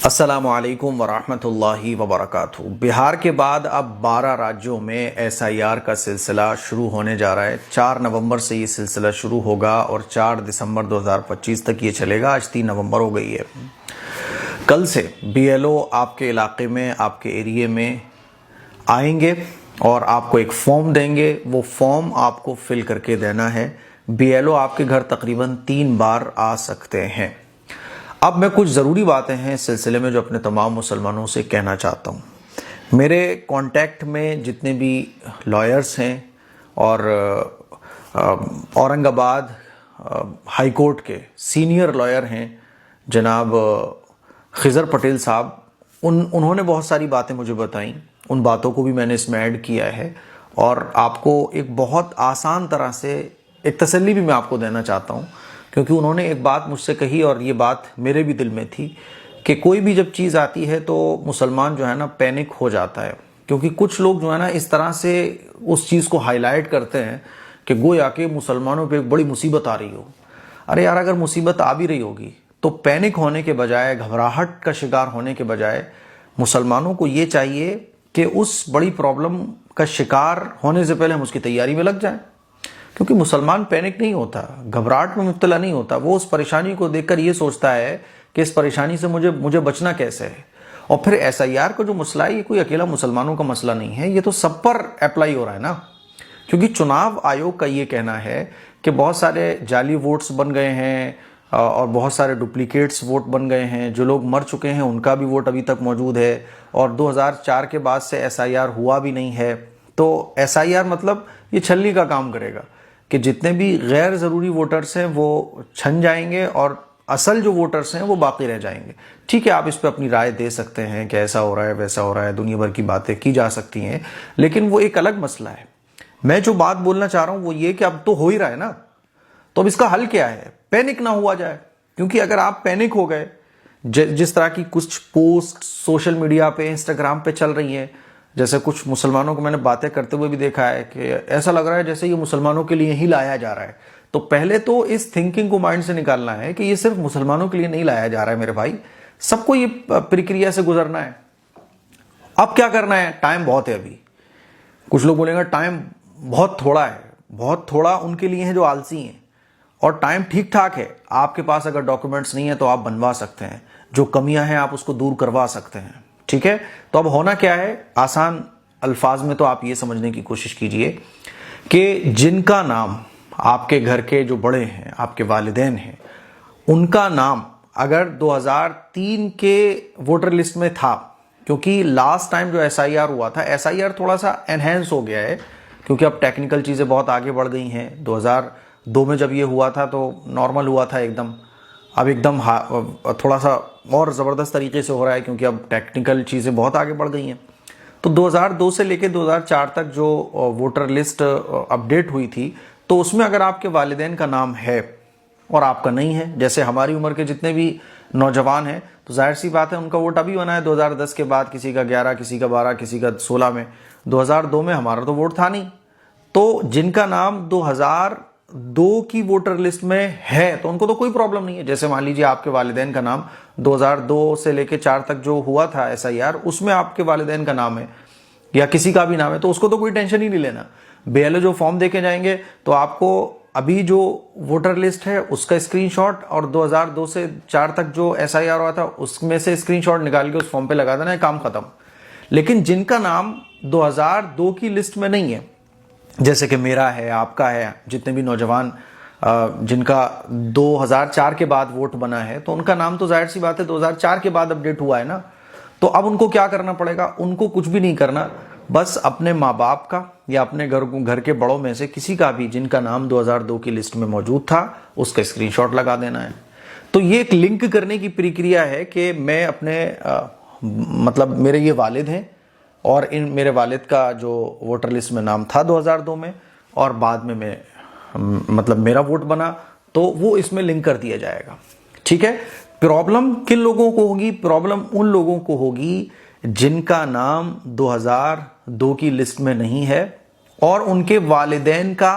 अस्सलामुअलैकुम वरहमतुल्लाहि वबरकातुहू। बिहार के बाद अब 12 राज्यों में एसआईआर का सिलसिला शुरू होने जा रहा है। 4 नवंबर से ये सिलसिला शुरू होगा और 4 दिसंबर 2025 तक ये चलेगा। आज 3 नवंबर हो गई है। कल से बीएलओ आपके इलाके में, आपके एरिए में आएंगे और आपको एक फॉर्म देंगे। वो फॉर्म आपको फिल करके देना है। बीएलओ आपके घर तकरीबन 3 बार आ सकते हैं। अब मैं कुछ ज़रूरी बातें हैं इस सिलसिले में जो अपने तमाम मुसलमानों से कहना चाहता हूँ। मेरे कांटेक्ट में जितने भी लॉयर्स हैं और औरंगाबाद हाई कोर्ट के सीनियर लॉयर हैं जनाब खिज़र पटेल साहब, उन्होंने बहुत सारी बातें मुझे बताई। उन बातों को भी मैंने इसमें ऐड किया है और आपको एक बहुत आसान तरह से एक तसल्ली भी मैं आपको देना चाहता हूँ, क्योंकि उन्होंने एक बात मुझसे कही और ये बात मेरे भी दिल में थी कि कोई भी जब चीज़ आती है तो मुसलमान जो है ना पैनिक हो जाता है, क्योंकि कुछ लोग जो है ना इस तरह से उस चीज़ को हाईलाइट करते हैं कि गोया के मुसलमानों पे एक बड़ी मुसीबत आ रही हो। अरे यार, अगर मुसीबत आ भी रही होगी तो पैनिक होने के बजाय, घबराहट का शिकार होने के बजाय मुसलमानों को ये चाहिए कि उस बड़ी प्रॉब्लम का शिकार होने से पहले हम उसकी तैयारी में लग जाएं। क्योंकि मुसलमान पैनिक नहीं होता, घबराहट में मुब्तला नहीं होता। वो उस परेशानी को देखकर ये सोचता है कि इस परेशानी से मुझे बचना कैसे है। और फिर एसआईआर का जो मसला है, ये कोई अकेला मुसलमानों का मसला नहीं है, ये तो सब पर अप्लाई हो रहा है ना। क्योंकि चुनाव आयोग का ये कहना है कि बहुत सारे जाली वोट्स बन गए हैं और बहुत सारे डुप्लीकेट्स वोट बन गए हैं। जो लोग मर चुके हैं उनका भी वोट अभी तक मौजूद है और 2004 के बाद से एसआईआर हुआ भी नहीं है। तो एसआईआर मतलब ये छलनी का काम करेगा कि जितने भी गैर ज़रूरी वोटर्स हैं वो छन जाएंगे और असल जो वोटर्स हैं वो बाकी रह जाएंगे। ठीक है, आप इस पर अपनी राय दे सकते हैं कि ऐसा हो रहा है, वैसा हो रहा है, दुनिया भर की बातें की जा सकती हैं, लेकिन वो एक अलग मसला है। मैं जो बात बोलना चाह रहा हूं वो ये कि अब तो हो ही रहा है ना, तो अब इसका हल क्या है? पैनिक ना हुआ जाए। क्योंकि अगर आप पैनिक हो गए, जिस तरह की कुछ पोस्ट सोशल मीडिया पे, इंस्टाग्राम पे चल रही हैं, जैसे कुछ मुसलमानों को मैंने बातें करते हुए भी देखा है कि ऐसा लग रहा है जैसे ये मुसलमानों के लिए ही लाया जा रहा है। तो पहले तो इस थिंकिंग को माइंड से निकालना है कि ये सिर्फ मुसलमानों के लिए नहीं लाया जा रहा है मेरे भाई, सबको ये प्रक्रिया से गुजरना है। अब क्या करना है? टाइम बहुत है अभी। कुछ लोग बोलेंगे टाइम बहुत थोड़ा है। बहुत थोड़ा उनके लिए है जो आलसी हैं, और टाइम ठीक ठाक है। आपके पास अगर डॉक्यूमेंट्स नहीं है तो आप बनवा सकते हैं, जो कमियां हैं आप उसको दूर करवा सकते हैं। ठीक है, तो अब होना क्या है? आसान अल्फाज में तो आप ये समझने की कोशिश कीजिए कि जिनका नाम आपके घर के जो बड़े हैं, आपके वालिदैन हैं, उनका नाम अगर 2003 के वोटर लिस्ट में था, क्योंकि लास्ट टाइम जो एसआईआर हुआ था, एसआईआर थोड़ा सा एनहेंस हो गया है क्योंकि अब टेक्निकल चीज़ें बहुत आगे बढ़ गई हैं। 2002 में जब ये हुआ था तो नॉर्मल हुआ था एकदम, अब एकदम थोड़ा सा और ज़बरदस्त तरीके से हो रहा है क्योंकि अब टेक्निकल चीज़ें बहुत आगे बढ़ गई हैं। तो 2002 से लेकर 2004 तक जो वोटर लिस्ट अपडेट हुई थी, तो उसमें अगर आपके वालिदैन का नाम है और आपका नहीं है, जैसे हमारी उम्र के जितने भी नौजवान हैं, तो जाहिर सी बात है उनका वोट अभी बना है 2010 के बाद, किसी का 11, किसी का 12, किसी का 16 में। 2002 में हमारा तो वोट था नहीं। तो जिनका नाम 2002 की वोटर लिस्ट में है तो उनको तो कोई प्रॉब्लम नहीं है। जैसे मान लीजिए आपके वालिदैन का नाम 2002 से लेकर 4 तक जो हुआ था एसआईआर, उसमें आपके वालिदैन का नाम है या किसी का भी नाम है, तो उसको तो कोई टेंशन ही नहीं लेना। बीएलओ जो फॉर्म देके जाएंगे तो आपको अभी जो वोटर लिस्ट है उसका स्क्रीनशॉट और 2002 से 4 तक जो एसआईआर हुआ था उसमें से स्क्रीनशॉट निकाल के उस फॉर्म पे लगा देना है, काम खत्म। लेकिन जिनका नाम 2002 की लिस्ट में नहीं है, जैसे कि मेरा है, आपका है, जितने भी नौजवान जिनका 2004 के बाद वोट बना है, तो उनका नाम तो जाहिर सी बात है 2004 के बाद अपडेट हुआ है ना। तो अब उनको क्या करना पड़ेगा? उनको कुछ भी नहीं करना, बस अपने माँ बाप का या अपने घर के बड़ों में से किसी का भी जिनका नाम 2002 की लिस्ट में मौजूद था उसका स्क्रीनशॉट लगा देना है। तो ये एक लिंक करने की प्रक्रिया है कि मैं अपने मतलब मेरे ये वालिद हैं और इन मेरे वालिद का जो वोटर लिस्ट में नाम था 2002 में और बाद में मैं मतलब मेरा वोट बना, तो वो इसमें लिंक कर दिया जाएगा। ठीक है। प्रॉब्लम किन लोगों को होगी? प्रॉब्लम उन लोगों को होगी जिनका नाम 2002 की लिस्ट में नहीं है और उनके वालिदैन का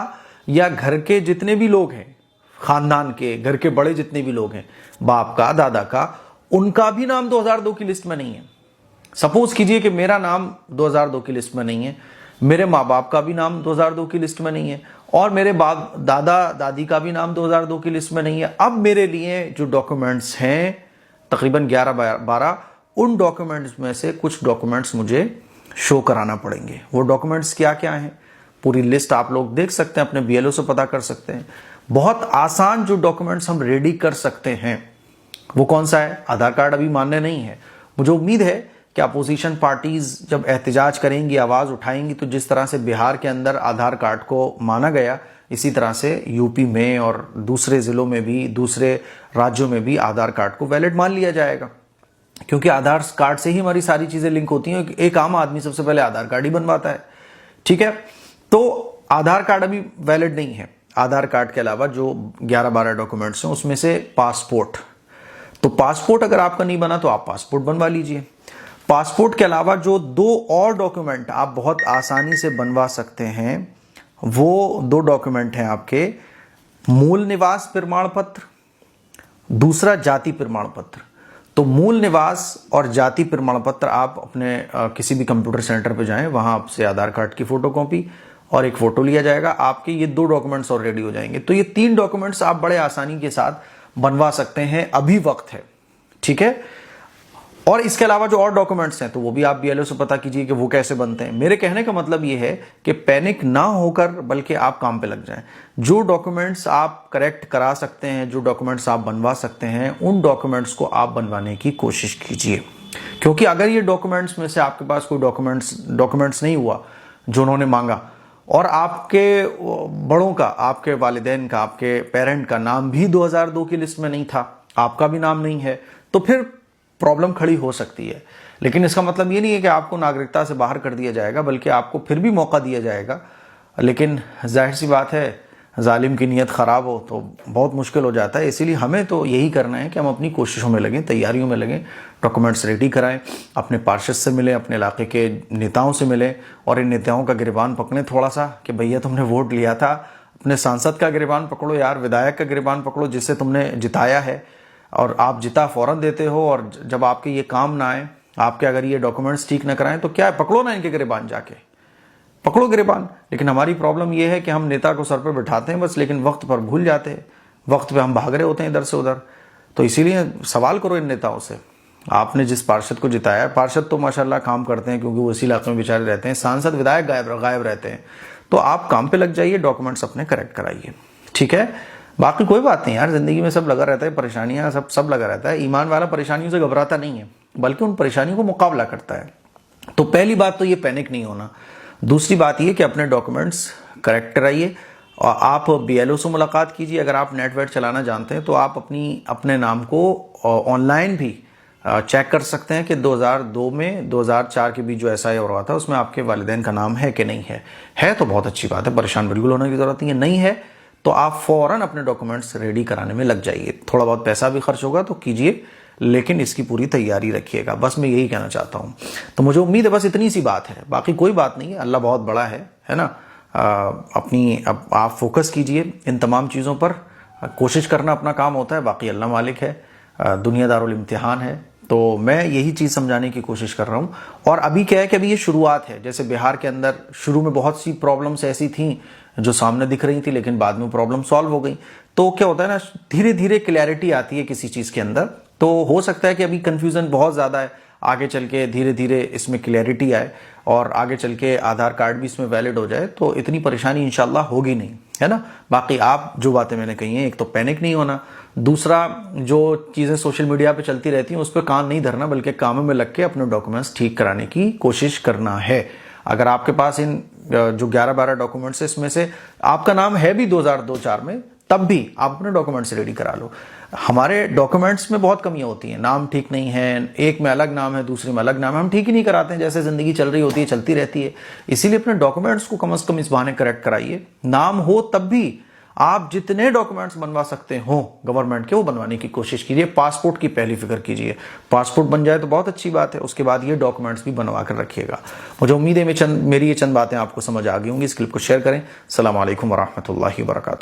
या घर के जितने भी लोग हैं, खानदान के घर के बड़े जितने भी लोग हैं, बाप का, दादा का, उनका भी नाम 2002 की लिस्ट में नहीं है। सपोज कीजिए कि मेरा नाम 2002 की लिस्ट में नहीं है, मेरे माँ बाप का भी नाम 2002 की लिस्ट में नहीं है, और मेरे बाप दादा दादी का भी नाम 2002 की लिस्ट में नहीं है। अब मेरे लिए जो डॉक्यूमेंट्स हैं तकरीबन 11-12, उन डॉक्यूमेंट्स में से कुछ डॉक्यूमेंट्स मुझे शो कराना पड़ेंगे। वो डॉक्यूमेंट्स क्या क्या हैं, पूरी लिस्ट आप लोग देख सकते हैं, अपने BLO से पता कर सकते हैं। बहुत आसान जो डॉक्यूमेंट्स हम रेडी कर सकते हैं वो कौन सा है? आधार कार्ड अभी मान्य नहीं है। मुझे उम्मीद है कि अपोजिशन पार्टीज जब एहतजाज करेंगी, आवाज उठाएंगी, तो जिस तरह से बिहार के अंदर आधार कार्ड को माना गया, इसी तरह से यूपी में और दूसरे जिलों में भी, दूसरे राज्यों में भी आधार कार्ड को वैलिड मान लिया जाएगा, क्योंकि आधार कार्ड से ही हमारी सारी चीजें लिंक होती हैं। एक आम आदमी सबसे पहले आधार कार्ड ही बनवाता है, ठीक है। तो आधार कार्ड अभी वैलिड नहीं है। आधार कार्ड के अलावा जो 11-12 डॉक्यूमेंट्स हैं उसमें से पासपोर्ट, तो पासपोर्ट अगर आपका नहीं बना तो आप पासपोर्ट बनवा लीजिए। पासपोर्ट के अलावा जो 2 और डॉक्यूमेंट आप बहुत आसानी से बनवा सकते हैं, वो 2 डॉक्यूमेंट हैं आपके, मूल निवास प्रमाण पत्र, दूसरा जाति प्रमाण पत्र। तो मूल निवास और जाति प्रमाण पत्र आप अपने किसी भी कंप्यूटर सेंटर पे जाएं, वहां आपसे आधार कार्ड की फोटोकॉपी और एक फोटो लिया जाएगा, आपके ये 2 डॉक्यूमेंट्स और रेडी हो जाएंगे। तो ये 3 डॉक्यूमेंट्स आप बड़े आसानी के साथ बनवा सकते हैं, अभी वक्त है, ठीक है। और इसके अलावा जो और डॉक्यूमेंट्स हैं तो वो भी आप BLO से पता कीजिए कि वो कैसे बनते हैं। मेरे कहने का मतलब ये है कि पैनिक ना होकर बल्कि आप काम पे लग जाएं। जो डॉक्यूमेंट्स आप करेक्ट करा सकते हैं, जो डॉक्यूमेंट्स आप बनवा सकते हैं, उन डॉक्यूमेंट्स को आप बनवाने की कोशिश कीजिए, क्योंकि अगर ये डॉक्यूमेंट्स में से आपके पास कोई डॉक्यूमेंट्स नहीं हुआ जो उन्होंने मांगा, और आपके बड़ों का, आपके वालिदैन का, आपके पेरेंट का नाम भी 2002 की लिस्ट में नहीं था, आपका भी नाम नहीं है, तो फिर प्रॉब्लम खड़ी हो सकती है। लेकिन इसका मतलब ये नहीं है कि आपको नागरिकता से बाहर कर दिया जाएगा, बल्कि आपको फिर भी मौका दिया जाएगा। लेकिन जाहिर सी बात है, जालिम की नीयत ख़राब हो तो बहुत मुश्किल हो जाता है। इसीलिए हमें तो यही करना है कि हम अपनी कोशिशों में लगें, तैयारियों में लगें, डॉक्यूमेंट्स रेडी कराएं, अपने पार्षद से मिलें, अपने इलाके के नेताओं से मिलें, और इन नेताओं का गिरबान पकड़ें थोड़ा सा कि भैया तुमने वोट लिया था, अपने सांसद का गिरबान पकड़ो यार, विधायक का गिरबान पकड़ो जिससे तुमने जिताया है, और आप जिता फौरन देते हो, और जब आपके ये काम ना आए, आपके अगर ये डॉक्यूमेंट्स ठीक ना कराएं तो क्या है, पकड़ो ना इनके गिरबान, जाके पकड़ो गिरबान। लेकिन हमारी प्रॉब्लम ये है कि हम नेता को सर पे बिठाते हैं बस, लेकिन वक्त पर भूल जाते हैं, वक्त पे हम भाग रहे होते हैं इधर से उधर। तो इसीलिए सवाल करो इन नेताओं से, आपने जिस पार्षद को जिताया, पार्षद तो माशाल्लाह काम करते हैं क्योंकि वो इसी इलाके में बेचारे रहते हैं, सांसद विधायक गायब रहते हैं। तो आप काम पे लग जाइए, डॉक्यूमेंट्स अपने करेक्ट कराइए, ठीक है। बाकी कोई बात नहीं यार, जिंदगी में सब लगा रहता है, परेशानियां सब लगा रहता है। ईमान वाला परेशानियों से घबराता नहीं है, बल्कि उन परेशानियों को मुकाबला करता है। तो पहली बात तो ये पैनिक नहीं होना। दूसरी बात ये कि अपने डॉक्यूमेंट्स करेक्ट कराइए, और आप BLO से मुलाकात कीजिए। अगर आप नेट वेट चलाना जानते हैं तो आप अपने नाम को ऑनलाइन भी चेक कर सकते हैं कि 2002 में 2004 के बीच जो SI हो रहा था उसमें आपके वालिदैन का नाम है कि नहीं है तो बहुत अच्छी बात है, परेशान बिल्कुल होने की जरूरत नहीं है। नहीं है तो आप फौरन अपने डॉक्यूमेंट्स रेडी कराने में लग जाइए। थोड़ा बहुत पैसा भी खर्च होगा तो कीजिए, लेकिन इसकी पूरी तैयारी रखिएगा, बस मैं यही कहना चाहता हूं। तो मुझे उम्मीद है बस इतनी सी बात है, बाकी कोई बात नहीं है। अल्लाह बहुत बड़ा है ना। आप फोकस कीजिए इन तमाम चीज़ों पर, कोशिश करना अपना काम होता है, बाकी अल्लाह मालिक है, दुनिया दारुल इम्तिहान है। तो मैं यही चीज़ समझाने की कोशिश कर रहा हूँ। और अभी क्या है कि अभी ये शुरुआत है। जैसे बिहार के अंदर शुरू में बहुत सी प्रॉब्लम्स ऐसी थी जो सामने दिख रही थी, लेकिन बाद में प्रॉब्लम सॉल्व हो गई। तो क्या होता है ना, धीरे धीरे क्लैरिटी आती है किसी चीज़ के अंदर। तो हो सकता है कि अभी कन्फ्यूज़न बहुत ज़्यादा है, आगे चल के धीरे धीरे इसमें क्लैरिटी आए और आगे चल के आधार कार्ड भी इसमें वैलिड हो जाए, तो इतनी परेशानी इंशाल्लाह होगी नहीं, है ना। बाकी आप जो बातें मैंने कही हैं, एक तो पैनिक नहीं होना, दूसरा जो चीज़ें सोशल मीडिया पे चलती रहती हैं उस पर कान नहीं धरना, बल्कि कामों में लग के अपने डॉक्यूमेंट्स ठीक कराने की कोशिश करना है। अगर आपके पास इन जो 11-12 डॉक्यूमेंट्स है, इसमें से आपका नाम है भी 2002-04 में, तब भी आप अपने डॉक्यूमेंट्स रेडी करा लो। हमारे डॉक्यूमेंट्स में बहुत कमियां होती हैं, नाम ठीक नहीं है, एक में अलग नाम है, दूसरे में अलग नाम है, हम ठीक ही नहीं कराते हैं। जैसे जिंदगी चल रही होती है, चलती रहती है। इसीलिए अपने डॉक्यूमेंट्स को कम से कम इस बहाने करेक्ट कराइए। नाम हो तब भी आप जितने डॉक्यूमेंट्स बनवा सकते हो गवर्नमेंट के, वो बनवाने की कोशिश कीजिए। पासपोर्ट की पहली फिक्र कीजिए, पासपोर्ट बन जाए तो बहुत अच्छी बात है, उसके बाद ये डॉक्यूमेंट्स भी बनवा कर रखिएगा। मुझे उम्मीद है मेरी ये चंद बातें आपको समझ आ गई होंगी। इस क्लिप को शेयर करें। अस्सलाम वालेकुम वरहमतुल्लाहि वबरकातुहू।